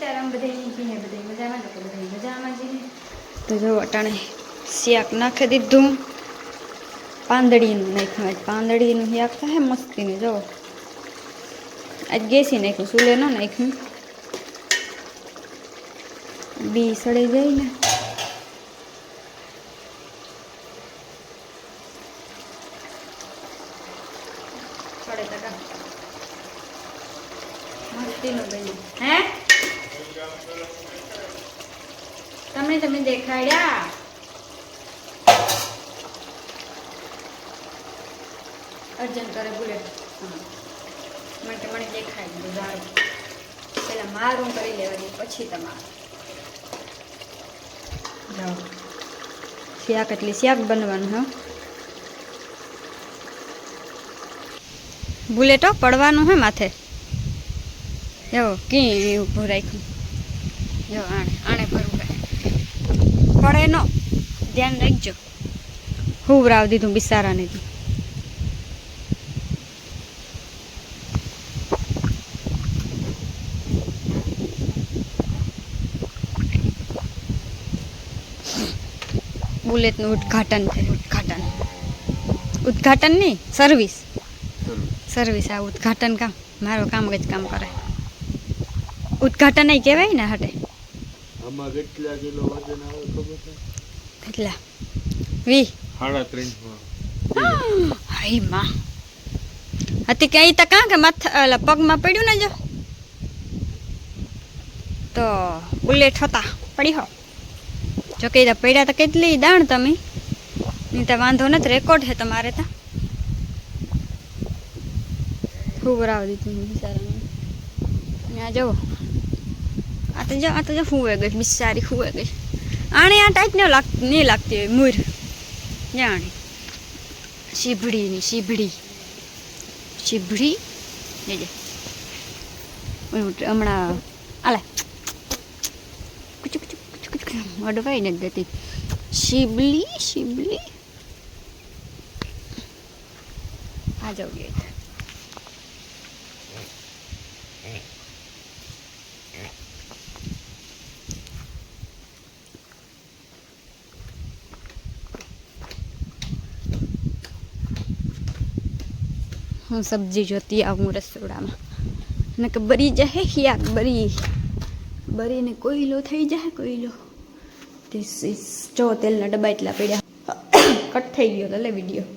સીતારામ બધાય જીને બધાય મજામાં તો બધાય મજામાં જીને તો જો અટાણે શાક નાખી દીધું પાંદડીનું નાખ્યું આજ પાંદડીનું શાક થાય મસ્તીનું જો આજ ગેસી નાખ્યું ચૂલે ન નાખ્યું બી સડી જાય ને સડે ટકા મસ્તીનું બન્યું હે તમે દેખાડ્યા અર્જન કરે બુલેટ મને દેખાય દીધું જાણું પેલા મારું કરી લેવાની પછી તમારે જાઓ શાક એટલે શાક બનવાનું હા બુલેટો પડવાનું હે માથે જો કી ઊભું રાખ્યું જો આણે ફરવું પડે નો ધ્યાન રાખજો હુવરાવ દીધું બિસારાને બુલેટનું ઉદ્ઘાટન છે ઉદ્ઘાટન નહીં સર્વિસ આ ઉદ્ઘાટન કામ મારો કામ જ કામ કરે ઉદ્ઘાટન નહીં કહેવાય ને હટે આમાં કેટલા કિલો વજન આવે ખબર છે કેટલા 20 3.5 હાય માં હતી કે અહીં તો કાં કે માથા પગમાં પડ્યું ને જો તો બુલેટ હતા પડી હો જો કે પડ્યા તો કેટલી દાણ તમે નહીં તો વાંધો નથી રેકોર્ડ છે તમારે તો ખૂબ રાવ દીધું બિચારા ત્યાં જવો આ તો જો હુવે ગઈ બિચારી હુવે ગઈ આણે આ ટાઈપ નહીં લાગતી હોય મૂર જાણે શીભડી જજે હમણાં આલે અડવાઈ નથી દેતી શીબલી આ જાવ ગઈ હું સબ્જી જોતી આવું રસોડામાં ને કે બરી જાય શાક બરીને કોયલો થઈ જાય કોયલો જો તેલના ડબ્બા એટલા પડ્યા કટ થઈ ગયો તો લે વિડીયો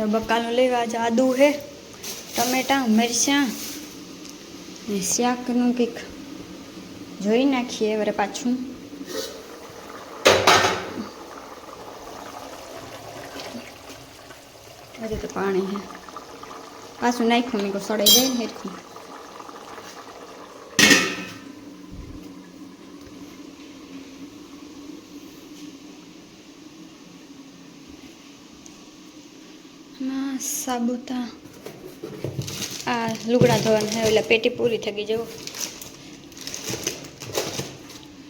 બકાલું લેવા આદુ હે ટમેટા મરચાં ને શાકનું કંઈક જોઈ નાખીએ વરે પાછું અરે તો પાણી હે પાછું નાખ્યું મેં સડાઈ જાય ને હેરખું સાબુતા આ લુગડા ધોવાનું છે એટલે પેટી પૂરી થઈ ગઈ જવું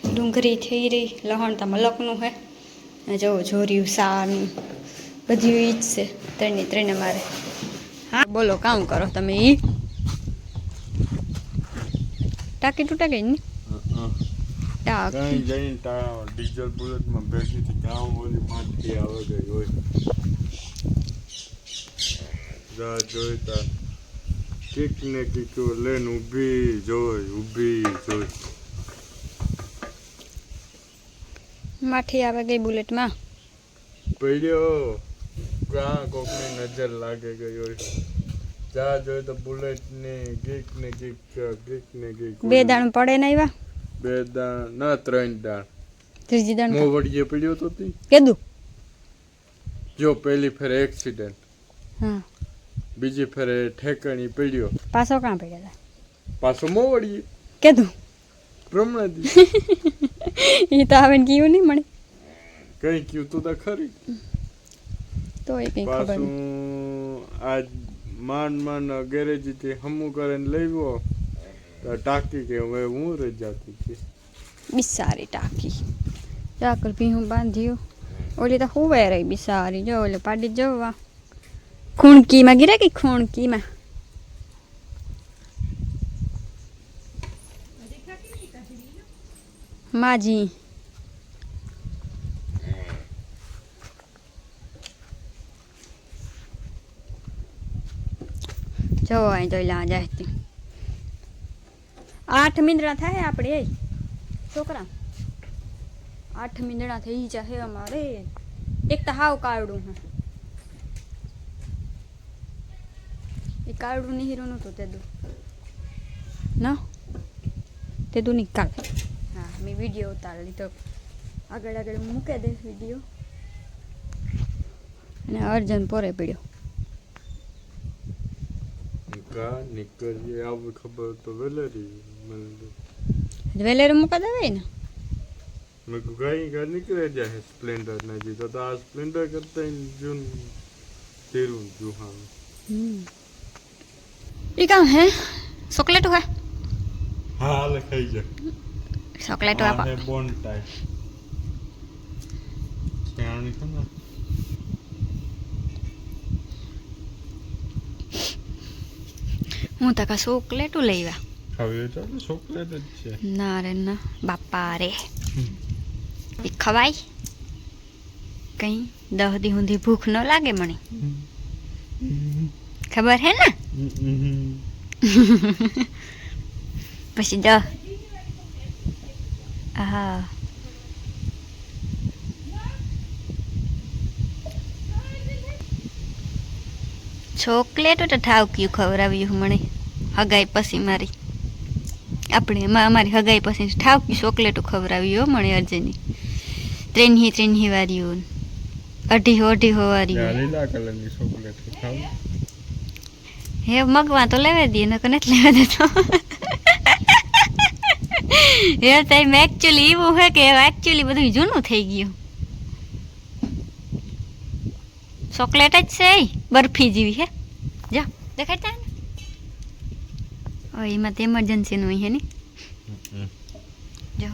ડુંગળી થઈ રહી લહણ તો મલકનું હે જવો જોર્યું સાનું બધું ઈ જ છે ત્રણે મારે હા બોલો કામ કરો તમે ઈ ટાંકી તૂટા ગઈ ને ટાંકી જઈને ડીઝલ બુલેટમાં બેઠી હતી ગામ ઓલી માટી આવે ગઈ હોય જોઈતા કીક ને કીક લઈને ઊભી જોઈ માઠી આવે ગઈ બુલેટમાં પડ્યો ગાં કોકની નજર લાગે ગઈ હોય જા જોઈ તો બુલેટ ની કીક ને કીક બે દાણ પડે ને આવ્યા બે દાણ ના 3 દાણ ત્રીજી દાણ મોવડીએ પડ્યો તો તી કેદું જો પહેલી ફેર એક્સિડન્ટ હા બીજી ફેરે ઠેકાણી પડ્યો પાછો કાં પડ્યા હતા પાછો મોવડીએ કેદું બ્રહ્મણાજી એ તો આવે કયું નહીં મળે કઈ કયું તું તો ખરી તો એ કઈ ખબર પાછું આજ માંડ ગેરેજથી હમું કરીને લઈવો તો ટાંકી કે હવે હું રહી જતી હતી બિસારી ટાંકી ચાકર ભીહું બાંધ્યું ઓલી તો હુવે રહી બિસારી જો ઓલે પાડી જવા ખૂણકીમાં ગીરે કે ખૂણકીમાં માજી જો અહીં જોઈ લા જાય 8 મીંદડા થાય આપણે એ છોકરા 8 મીંદડા થઈ જાહે અમારે એક તો હાવ કાળું હે એ કાળું ની હીરો નતો તે દુ ના તે દુ નિકાલ હા મેં વિડીયો ઉતાર લીધો આગળ આગળ મૂકે દે વિડીયો અને અર્જન પોરે પડ્યો કા નીકળીએ આવું ખબર તો વેલેરી વેલેર મૂકા દેવાય ને મેં કઈ કા નીકળે જાય સ્પ્લેન્ડર ના જી તો આ સ્પ્લેન્ડર કરતા જૂન તેરું જુહાન ये क्या है चॉकलेट है હા લે ખાઈ જા चॉकलेट આ હે બોન ટાઈપ સ્ટેણી ખના હું તકા ચોકલેટ લેવા ખાવી તો ચોકલેટ જ છે ના રે ના બાપા રે એ ખવાય કઈ 10 દી સુધી ભૂખ ન લાગે મને ખબર હે ને પછી જા હા ચોકલેટ તો ઠાવક્યું ખવડાવ્યું મને હગાઈ પછી મારી આપણે અમારી હગાઈ પછી ઠાવક્યું ચોકલેટો ખવડાવ્યું મને અર્જની ત્રેન્હી વાર્યું અઢી વાર્યું લીલા કલરની ચોકલેટ ખાવ હે મગવા તો લેવા દઈએ નકર નથી લેવા દેતો હે ટાઈમ એકચ્યુઅલી એવું હે કે એકચ્યુઅલી બધું જૂનું થઈ ગયું ચોકલેટ જ છે બરફી જેવી હે જો દેખાતા ને ઓ એમાં તો એમરજન્સી નું હે ને જો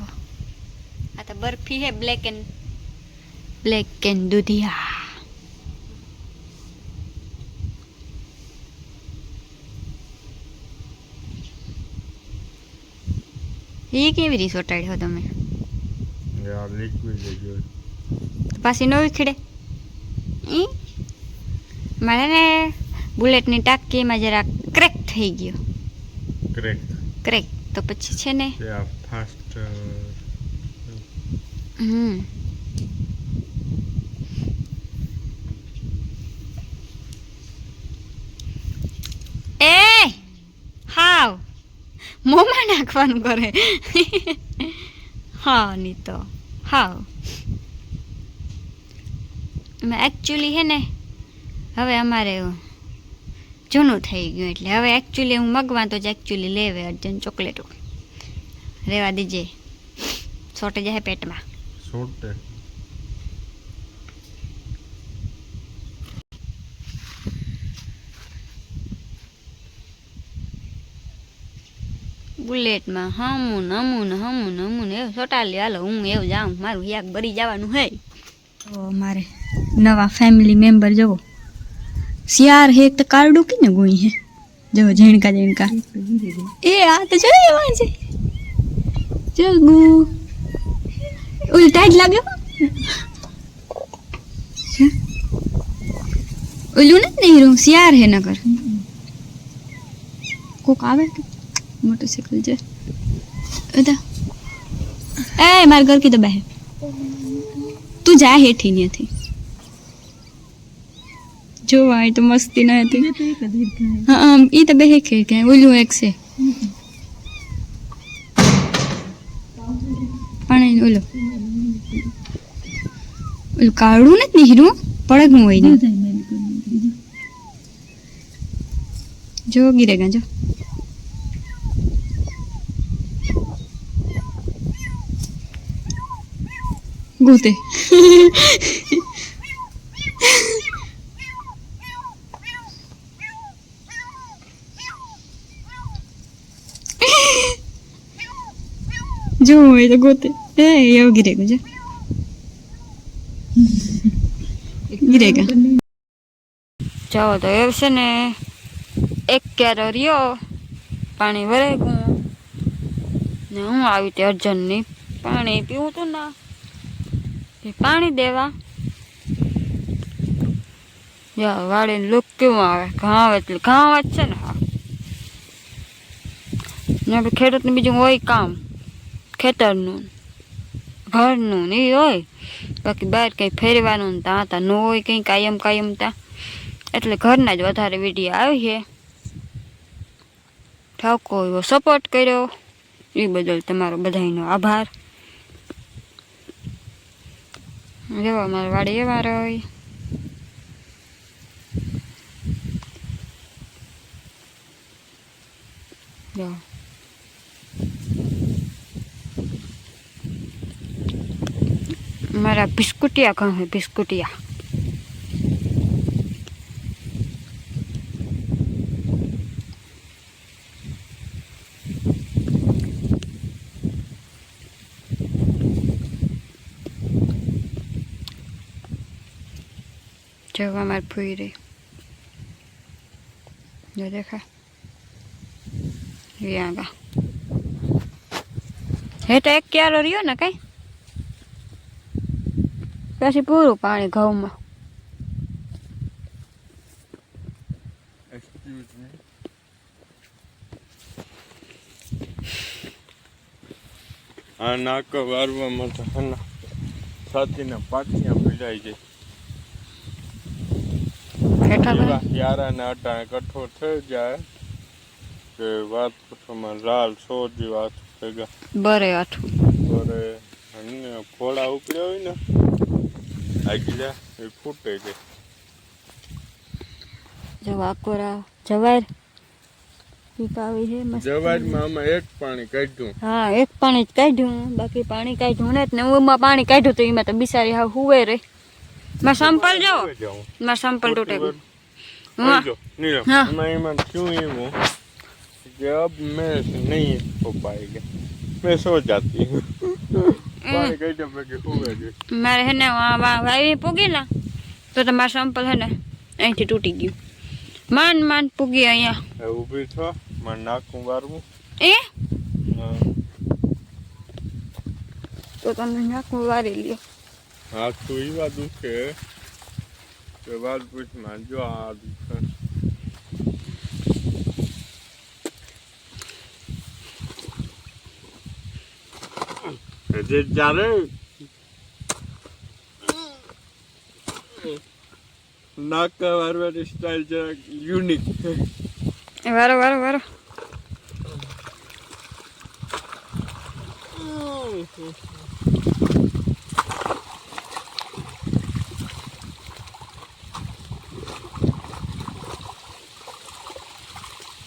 આ તો બરફી હે બ્લેક એન્ડ દૂધિયા એ કેવી રીતે સોટાડ્યો તમે યાર લિક્વિડ જ પાછી નો ખીડે મારે ને બુલેટની ટાંકીમાં જરા ક્રેક થઈ ગયો ક્રેક તો પછી છે ને ફાસ્ટ એ હાવ મોંમાં નાખવાનું કરે હા નહીં તો હાવ એકચ્યુઅલી હે ને હવે અમારે જૂનું થઈ ગયું એટલે હવે એકચ્યુઅલી હું મગવા તો જ એકચ્યુઅલી લેવે અર્જન ચોકલેટો રેવા દીજે સોટે જાય પેટમાં સોટે બુલેટમાં હમું એવું સોટાલી હાલો હું એવું જાઉં મારું યાક બરી જવાનું હે તો મારે નવા ફેમિલી મેમ્બર જવો શિયાર હે તો કારડું કે ને ગુઈ હે જો ઝીણકા એ આ તો જો એવા છે જગુ ઓલી ટાઈટ લાગ્યો ઓલું ને નહીં શિયાર હે નગર કોક આવે કે मोटरसाइकिल जे अदा ए मार घर की तो बह तू जा हेठी नहीं थी जो आई तो मस्ती ना थी हां ई तो बह के के ओलू एक से पानी ओलो ओल काड़ू ने नीरू पड़ग होई ने जो गिरेगा जो ગોતે જો એ તો ગોતે એ એવું ગિરેગા જો ગિરેગા જાઓ તો એવું છે ને એક ક્યારો રહ્યો પાણી ભરે ગયું ને હું આવી તે અર્જનની પાણી પીવું તું ના પાણી દેવા યા વાળીને લુક કેવું આવે ઘાવ એટલે ઘાવ જ છે ને હા આપણે ખેડૂતને બીજું હોય કામ ખેતરનું ઘરનું ને એ હોય બાકી બહાર કંઈ ફેરવાનું ને ત્યાં ન હોય કંઈ કાયમ ત્યાં એટલે ઘરના જ વધારે વિડીયો આવી છે ઠાકો એવો સપોર્ટ કર્યો એ બદલ તમારો બધાનો આભાર રેવા મારા વાડી એવા રહી મારા બિસ્કુટિયા ઘઉં છે બિસ્કુટિયા જવા મારે ફૂઈ રહી જો દેખા આગા હે તો એક ક્યારો રહ્યો ને કઈ પછી પૂરું પાણી ઘઉંમાં આ નાક વારવામાં તો છાતીના પાટિયા ભીડાઈ જાય યારાના અટાણે કઠોળ થઈ જાય કે વાત કઠોળમાં લાલ સોજી વાત ભેગા બરે આઠું બરે અને ફોડા ઉપડ્યા હોય ને આગલા એ ફૂટે જાય જો આકોરા જવાર પીપાવી છે મસ્ત જવારમાં આમાં એક પાણી કાઢ્યું હા એક પાણી જ કાઢ્યું બાકી પાણી કાઢ્યું ને એમાં પાણી કાઢ્યું તો એમાં તો બિચારી હા હુવે રે માં સંપલ જાઓ માં સંપલ તૂટે એમાં क्यों એવું कि अब मैं नहीं हो पाएगा मैं सो जाती हूँ पानी काढ्या પછી હુવે છે મારે હે ને વાવી પૂગી ના તો તમારે સંપલ હે ને અહીંથી તૂટી ગયું માંડ પૂગી અહીંયા ઊભી છો માર નાકું વારવું એ તો તમે નાકું વારી લ્યો હા તો એ વાત દુખે કે વાત પૂછમાં જો આ દુખે જે જ્યારે નાક વારવાની સ્ટાઇલ જરાક યુનિક છે વારો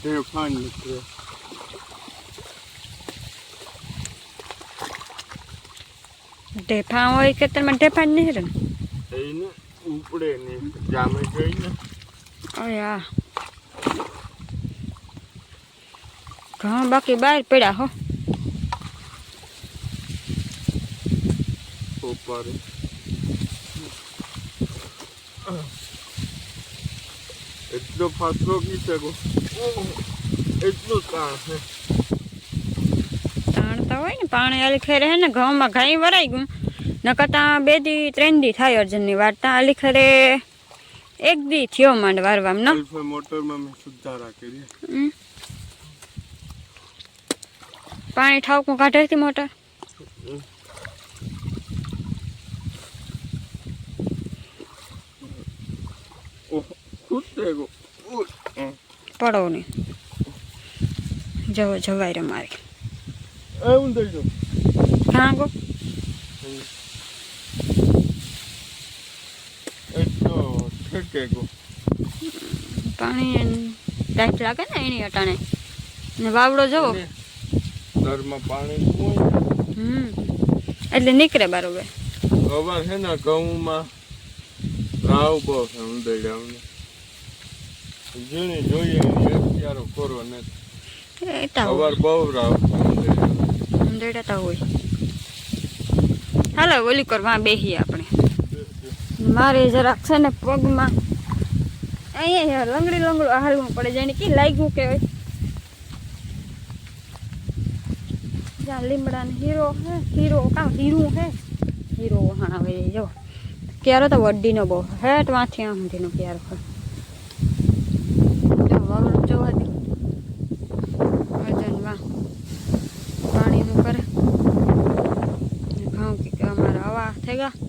તે ફાન નીકળ્યો ઢેફા હોય ખેતરમાં ઢેફા જ નહીં રે એને ઉપડે ને જામે ગઈ ને અયા ઘઉં બાકી બહાર પડ્યા હો ઉપર એટલો ફાસલો કી શકો એટલું તાણ છે તાણતા હોય ને પાણી આલી ખેરે હે ને ઘઉંમાં ઘાઈ વરાઈ ગયું નકર ત્યાં 2 દી 3 દી થાય અર્જનની વાર ત્યાં આલી ખેરે 1 દી થયો માંડ વારવામાં ન અલ્ફા મોટરમાં મેં સુધારા કરી પાણી ઠાવકું કાઢે હતી મોટર પડો નહીં જવાય રે મારી એવું થઈ ગયું હા ગો એટલો ઠેકે ગો પાણી ટાઈટ લાગે ને એની અટાણે ને વાવડો જવો ઘરમાં પાણી હોય એટલે નીકળે બરોબર હવે છે ને ઘઉંમાં રાવ બહુ છે ઉંદરડા જેને જોઈએ અત્યારે કરો ને સવાર બહુ રાવ ઉંદરડા તો હોય હાલો ઓલી કરવા બેસીએ આપણે મારે જરાક છે ને પગમાં અહીંયા લંગડું હાલવું પડે જાણે કે લાગ્યું કે જ્યાં લીમડા ને હીરો હે હીરો કાં હીરું હે હીરો હા હવે જો ક્યારો તો વડીનો બહુ હેઠ વાંથી આ સુધીનો ક્યારો હોય વગડું જોવા દે વજનમાં પાણીનું કરે ઘઉં કે અમારા આવા થઈ ગયા